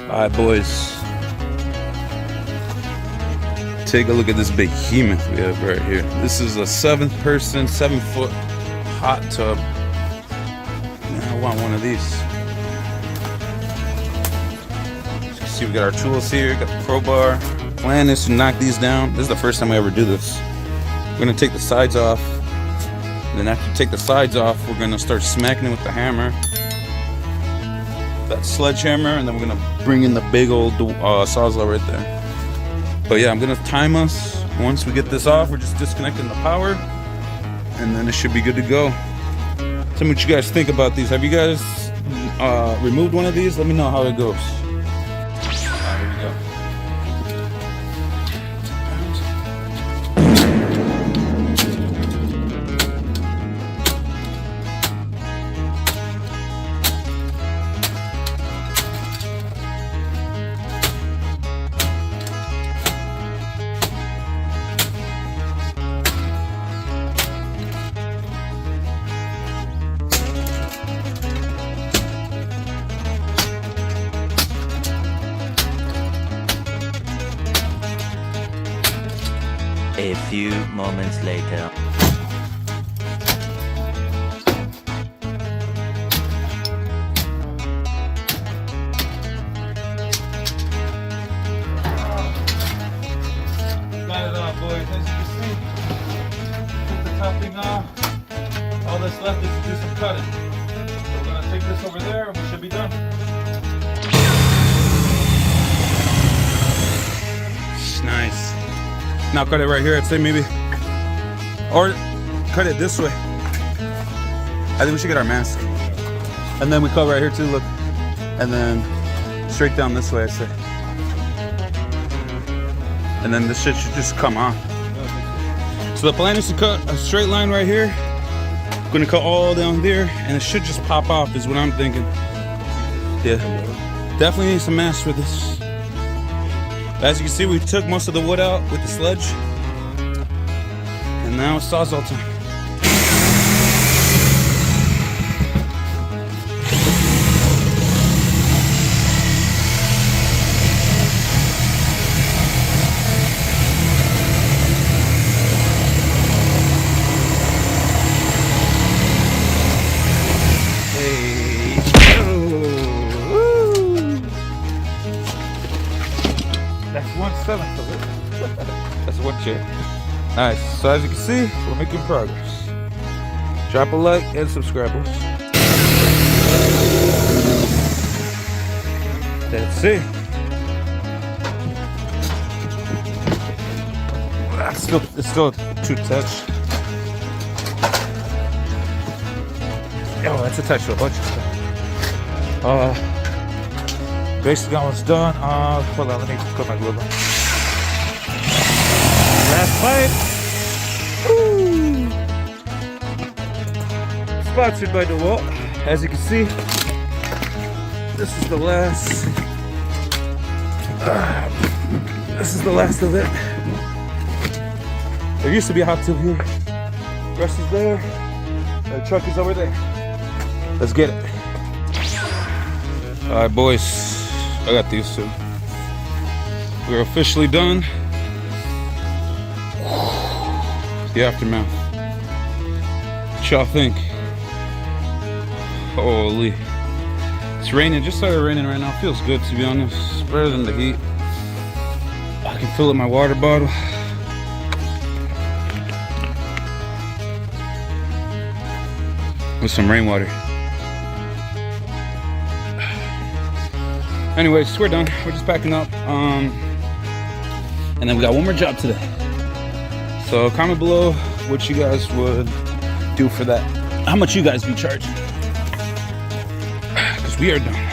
Alright, boys. Take a look at this behemoth we have right here. This is a 7-person, 7-foot hot tub. Man, I want one of these. As you can see, we got our tools here, got the crowbar. Plan is to knock these down. This is the first time I ever do this. We're gonna take the sides off. And then after you take the sides off, we're gonna start smacking it with the hammer. That sledgehammer, and then we're gonna bring in the big old sawzall right there. But yeah, I'm gonna time us. Once we get this off, we're just disconnecting the power, and then it should be good to go. Tell me what you guys think about these. Have you guys removed one of these? Let me know how it goes. Alright, here we go. A few moments later. Got it off, boys. As you can see, took the topping off. All that's left is to do some cutting. So we're gonna take this over there, and we should be done. Nice. Now cut it right here, I'd say maybe. Or cut it this way. I think we should get our mask. And then we cut right here too, look. And then straight down this way, I'd say. And then this shit should just come off. So the plan is to cut a straight line right here. Gonna cut all down there, and it should just pop off is what I'm thinking. Yeah. Definitely need some mask for this. As you can see, we took most of the wood out with the sledge. And now it's sawzall time. Hey. Oh. That's 1/7 of it. That's one chair. Nice. So as you can see, we're making progress. Drop a like and subscribe. Let's see. It's still too touch. Oh, that's attached to a bunch of stuff. Basically almost done. Hold on, let me put my glove on. Last pipe. Woo. Sponsored by DeWalt. As you can see, this is the last. This is the last of it. There used to be a hot tub here. The rest is there. The truck is over there. Let's get it. All right, boys. I got these two. We're officially done. The aftermath. What y'all think? Holy. It's raining, just started raining right now. Feels good, to be honest. It's better than the heat. I can fill up my water bottle. With some rainwater. Anyways, we're done. We're just packing up. And then we got one more job today. So comment below what you guys would do for that. How much you guys be charging. Because we are done.